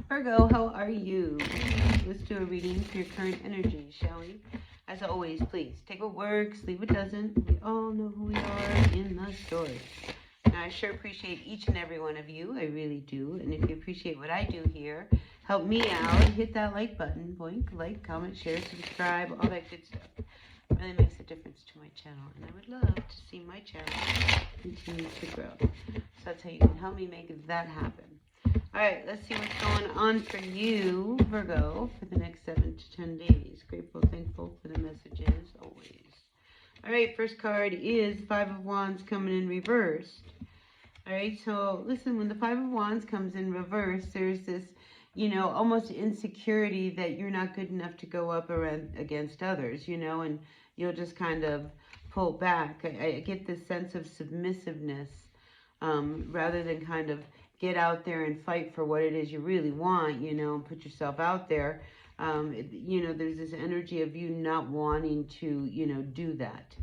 Virgo, how are you? Let's do a reading for your current energy, shall we? As always, please take what works, leave what doesn't. We all know who we are in the story. Now, I sure appreciate each and every one of you. I really do. And if you appreciate what I do here, help me out. Hit that like button. Boink, like, comment, share, subscribe, all that good stuff. It really makes a difference to my channel. And I would love to see my channel continue to grow. So that's how you can help me make that happen. All right, let's see what's going on for you, Virgo, for the next 7 to 10 days. Grateful, thankful for the messages, always. All right, first card is Five of Wands coming in reversed. All right, so listen, when the Five of Wands comes in reverse, there's this, almost insecurity that you're not good enough to go up against others, and you'll just kind of pull back. I get this sense of submissiveness rather than kind of get out there and fight for what it is you really want, and put yourself out there. There's this energy of you not wanting to, do that.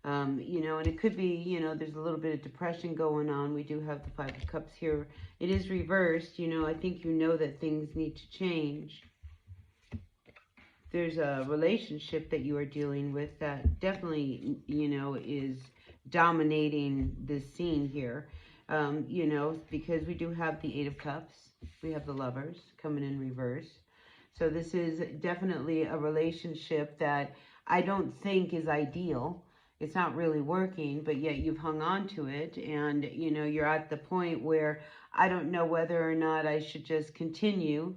And it could be, there's a little bit of depression going on. We do have the Five of Cups here. It is reversed. I think that things need to change. There's a relationship that you are dealing with that definitely, is dominating this scene here. Because we do have the Eight of Cups. We have the Lovers coming in reverse. So this is definitely a relationship that I don't think is ideal. It's not really working, but yet you've hung on to it. And, you're at the point where I don't know whether or not I should just continue.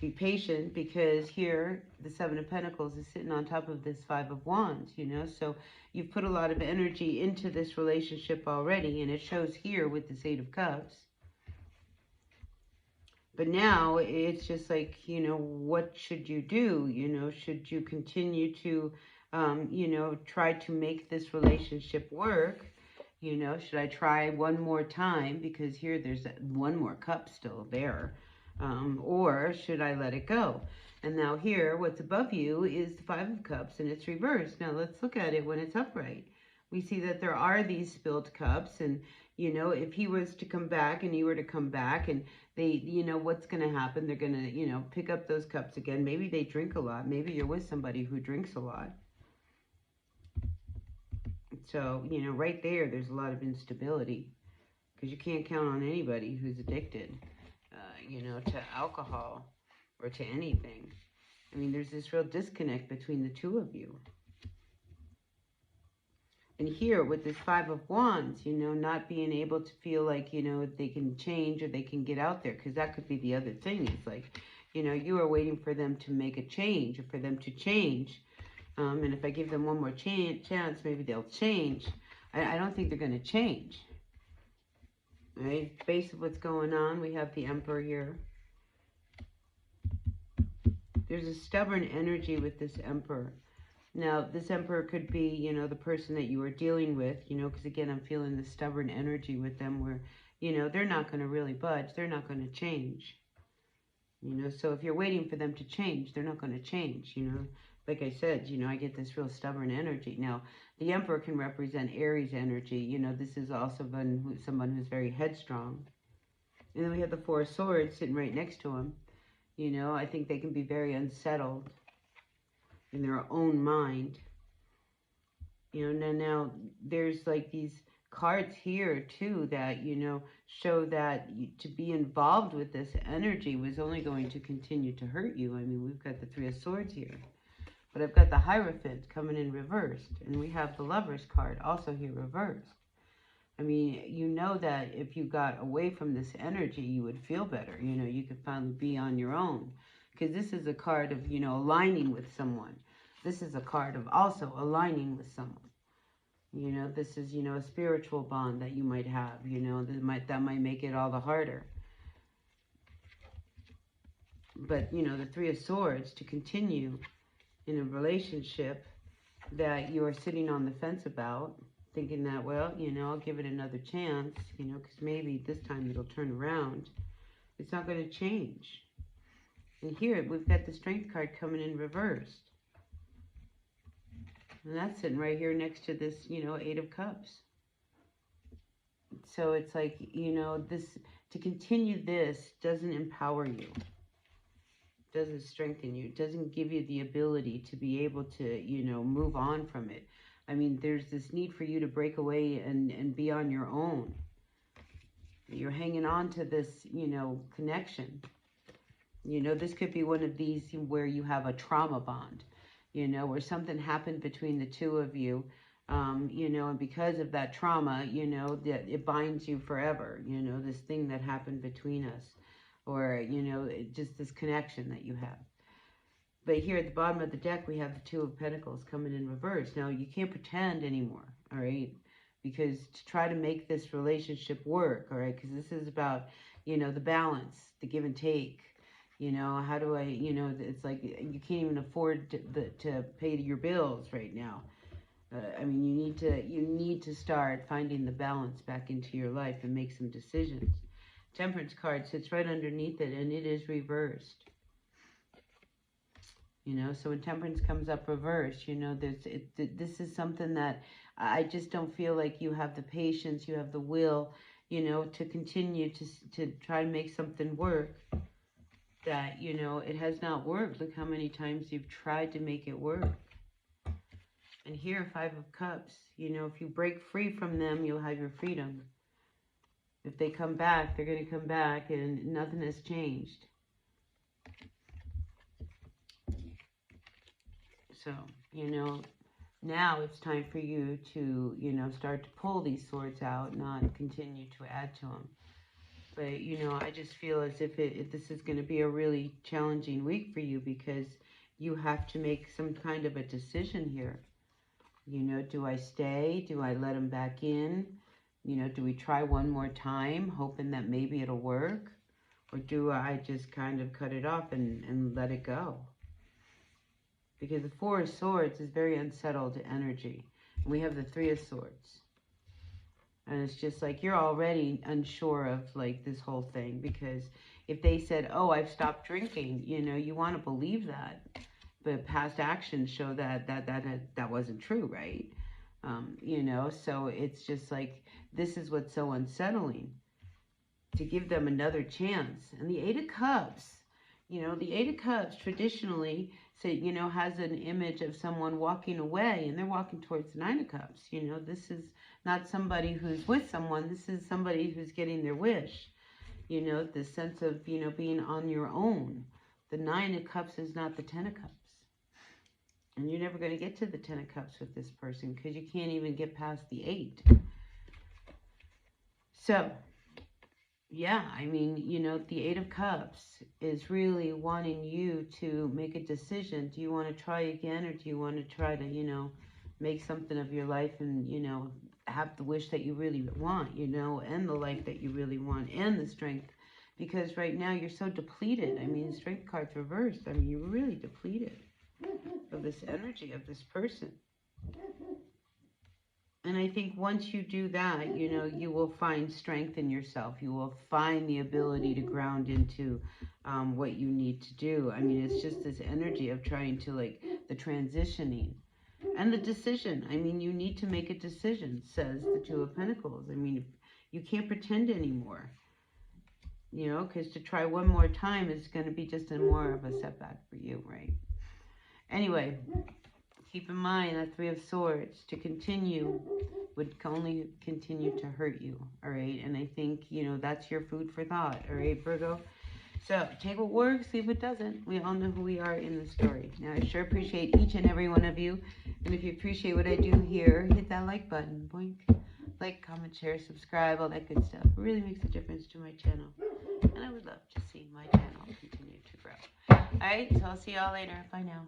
Be patient, because here the Seven of Pentacles is sitting on top of this Five of Wands, so you've put a lot of energy into this relationship already, and it shows here with this Eight of Cups. But now it's just like, what should you do? Should you continue to try to make this relationship work? Should I try one more time, because here there's one more cup still there? Or should I let it go? And now here, what's above you is the Five of Cups, and it's reversed. Now let's look at it when it's upright. We see that there are these spilled cups, and, if he was to come back and you were to come back, and they, what's going to happen? They're going to, pick up those cups again. Maybe they drink a lot. Maybe you're with somebody who drinks a lot. So, right there's a lot of instability, because you can't count on anybody who's addicted. To alcohol or to anything. I mean, there's this real disconnect between the two of you. And here with this Five of Wands, not being able to feel like, they can change or they can get out there, because that could be the other thing. It's like, you are waiting for them to make a change, or for them to change. And if I give them one more chance, maybe they'll change. I don't think they're going to change. Right, base of what's going on, we have the Emperor here. There's a stubborn energy with this Emperor. Now, this Emperor could be, the person that you are dealing with, because again, I'm feeling the stubborn energy with them where, they're not going to really budge. They're not going to change. So if you're waiting for them to change, they're not going to change, Like I said, I get this real stubborn energy. Now, the Emperor can represent Aries energy. This is also someone who's very headstrong. And then we have the Four of Swords sitting right next to him. I think they can be very unsettled in their own mind. Now there's like these cards here too that, show that to be involved with this energy was only going to continue to hurt you. I mean, we've got the Three of Swords here. But I've got the Hierophant coming in reversed. And we have the Lover's card also here reversed. I mean, that if you got away from this energy, you would feel better. You could finally be on your own. Because this is a card of, aligning with someone. This is a card of also aligning with someone. This is, a spiritual bond that you might have. That might make it all the harder. But, the Three of Swords, to continue in a relationship that you are sitting on the fence about, thinking that, well, I'll give it another chance, because maybe this time it'll turn around. It's not going to change. And here we've got the Strength card coming in reversed. And that's sitting right here next to this, Eight of Cups. So it's like, this, to continue this doesn't empower you. doesn't strengthen you. It doesn't give you the ability to be able to, move on from it. I mean, there's this need for you to break away and be on your own. You're hanging on to this, connection. This could be one of these where you have a trauma bond, where something happened between the two of you, and because of that trauma, that it binds you forever, this thing that happened between us, or, just this connection that you have. But here at the bottom of the deck, we have the Two of Pentacles coming in reverse. Now, you can't pretend anymore, all right? Because to try to make this relationship work, all right? Because this is about, the balance, the give and take. How do I, it's like you can't even afford to pay your bills right now. I mean, you need to start finding the balance back into your life and make some decisions. Temperance card sits right underneath it, and it is reversed. So when Temperance comes up reversed, this is something that I just don't feel like you have the patience, you have the will, to continue to try to make something work. That, it has not worked. Look how many times you've tried to make it work. And here, Five of Cups, if you break free from them, you'll have your freedom. If they come back, they're going to come back, and nothing has changed. So, now it's time for you to, start to pull these swords out, not continue to add to them. But, I just feel as if this is going to be a really challenging week for you, because you have to make some kind of a decision here. Do I stay? Do I let them back in? Do we try one more time, hoping that maybe it'll work? Or do I just kind of cut it off and let it go? Because the Four of Swords is very unsettled energy. And we have the Three of Swords. And it's just like you're already unsure of like this whole thing. Because if they said, oh, I've stopped drinking, you want to believe that. But past actions show that wasn't true, right? So it's just like, this is what's so unsettling. To give them another chance. And the Eight of Cups, the Eight of Cups traditionally, has an image of someone walking away, and they're walking towards the Nine of Cups. This is not somebody who's with someone. This is somebody who's getting their wish. The sense of, being on your own. The Nine of Cups is not the Ten of Cups. And you're never going to get to the Ten of Cups with this person, because you can't even get past the Eight. So, yeah, I mean, the Eight of Cups is really wanting you to make a decision. Do you want to try again, or do you want to try to, make something of your life and, have the wish that you really want, and the life that you really want, and the strength? Because right now you're so depleted. I mean, the Strength card's reversed. I mean, you're really depleted of this energy of this person. And I think once you do that, you will find strength in yourself. You will find the ability to ground into what you need to do. I mean, it's just this energy of trying to, like, the transitioning and the decision. I mean, you need to make a decision, says the Two of Pentacles. I mean, you can't pretend anymore, because to try one more time is going to be just more of a setback for you, right? Anyway, keep in mind that Three of Swords, to continue, would only continue to hurt you, all right? And I think, that's your food for thought, all right, Virgo? So, take what works, leave what doesn't. We all know who we are in the story. Now, I sure appreciate each and every one of you. And if you appreciate what I do here, hit that like button, boink. Like, comment, share, subscribe, all that good stuff. It really makes a difference to my channel. And I would love to see my channel continue to grow. All right, so I'll see y'all later. Bye now.